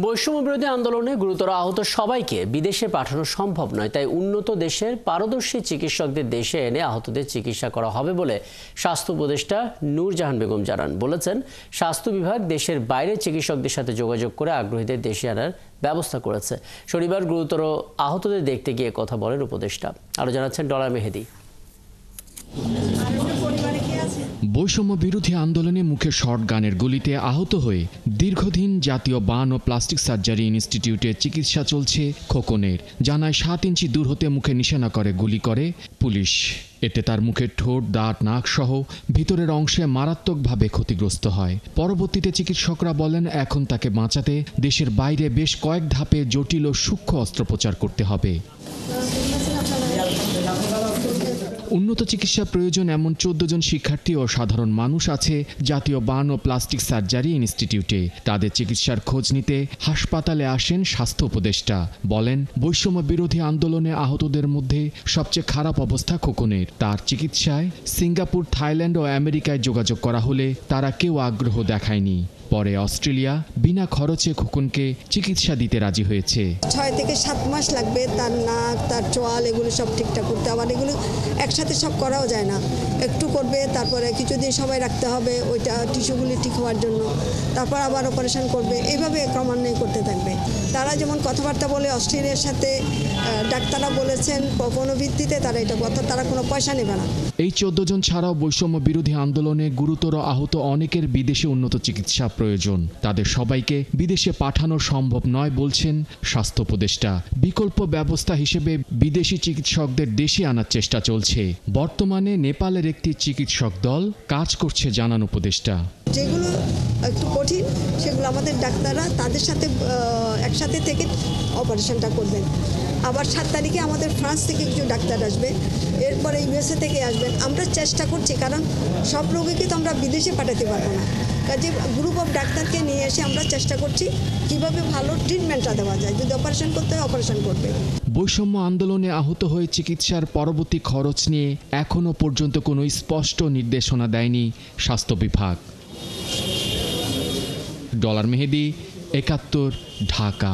বৈষম্যবিরোধী আন্দোলনে গুরুতর আহত সবাইকে বিদেশে পাঠানো সম্ভব নয়, তাই উন্নত দেশের পারদর্শী চিকিৎসকদের দেশে এনে আহতদের চিকিৎসা করা হবে বলে স্বাস্থ্য উপদেষ্টা নূরজাহান বেগম জানান। বলেছেন, স্বাস্থ্য বিভাগ দেশের বাইরে চিকিৎসকদের সাথে যোগাযোগ করে আগ্রহীদের দেশে আনার ব্যবস্থা করেছে। শনিবার গুরুতর আহতদের দেখতে গিয়ে কথা বলেন উপদেষ্টা। আরও জানাচ্ছেন ডলার মেহেদি। বৈষম্য বিরোধী আন্দোলনে মুখে শর্ট গানের গুলিতে আহত হয়ে দীর্ঘদিন জাতীয় বার্ন ও প্লাস্টিক সার্জারি ইনস্টিটিউটে চিকিৎসা চলছে খোকনের। জানায় 7 ইঞ্চি দূর হতে মুখে নিশানা করে গুলি করে পুলিশ। এতে তার মুখের ঠোঁট, দাঁত, নাক সহ ভিতরের অংশে মারাত্মকভাবে ক্ষতিগ্রস্ত হয়। পরবর্তীতে চিকিৎসকরা বলেন, এখন তাকে বাঁচাতে দেশের বাইরে বেশ কয়েক ধাপে জটিল ও সূক্ষ্ম অস্ত্রোপচার করতে হবে। উন্নত চিকিৎসা প্রয়োজন এমন 14 জন শিক্ষার্থী ও সাধারণ মানুষ আছে জাতীয় বার্ন ও প্লাস্টিক সার্জারি ইনস্টিটিউটে। তাদের চিকিৎসার খোঁজ নিতে হাসপাতালে আসেন স্বাস্থ্য উপদেষ্টা। বলেন, বৈষম্য বিরোধী আন্দোলনে আহতদের মধ্যে সবচেয়ে খারাপ অবস্থা খোকনের। তার চিকিৎসায় সিঙ্গাপুর, থাইল্যান্ড ও আমেরিকায় যোগাযোগ করা হলে তারা কেউ আগ্রহ দেখায়নি। পরে অস্ট্রেলিয়া বিনা খরচে খোকনকে চিকিৎসা দিতে রাজি হয়েছে। 6 থেকে 7 মাস লাগবে তার নাক, তার চোয়াল এগুলো সব ঠিকঠাক করতে। আবার এগুলো একসাথে সব করাও যায় না, একটু করবে, তারপরে কিছুদিন সবাই রাখতে হবে ওইটা টিস্যুগুলি ঠিক হওয়ার জন্য, তারপর আবার অপারেশন করবে, এইভাবে ক্রমান্বয়ে করতে থাকবে। তারা যেমন কথাবার্তা বলে অস্ট্রেলিয়ার সাথে, ডাক্তাররা বলেছেন কোনো ভিত্তিতে তারা এটা কথা, তারা কোনো পয়সা নেবে না। এই 14 জন ছাড়াও বৈষম্য বিরোধী আন্দোলনে গুরুতর আহত অনেকের বিদেশে উন্নত চিকিৎসা প্রয়োজন। তাদের সবাইকে বিদেশে পাঠানো সম্ভব নয় বলছেন স্বাস্থ্য উপদেষ্টা। বিকল্প ব্যবস্থা হিসেবে বিদেশি চিকিৎসকদের দেশে আনার চেষ্টা চলছে। বর্তমানে নেপালের একটি চিকিৎসক দল কাজ করছে জানান উপদেষ্টা। যেগুলো একটু কঠিন সেগুলো আমাদের ডাক্তাররা তাদের সাথে একসাথে থেকে অপারেশনটা করবেন। আবার 7 তারিখে আমাদের ফ্রান্স থেকে কিছু ডাক্তার আসবে, এরপরে ইউএসএ থেকে আসবেন। আমরা চেষ্টা করছি, কারণ সব রোগীকে তো আমরা বিদেশে পাঠাতে পারবো না, কাজে গ্রুপ অফ ডাক্তারকে নিয়ে এসে আমরা চেষ্টা করছি কিভাবে ভালো ট্রিটমেন্টটা দেওয়া যায়। যদি অপারেশন করতে হয় অপারেশন করবে। বৈষম্য আন্দোলনে আহত হয়ে চিকিৎসার পরবর্তী খরচ নিয়ে এখনও পর্যন্ত কোনো স্পষ্ট নির্দেশনা দেয়নি স্বাস্থ্য বিভাগ। ডলার মেহেদি, 71, ঢাকা।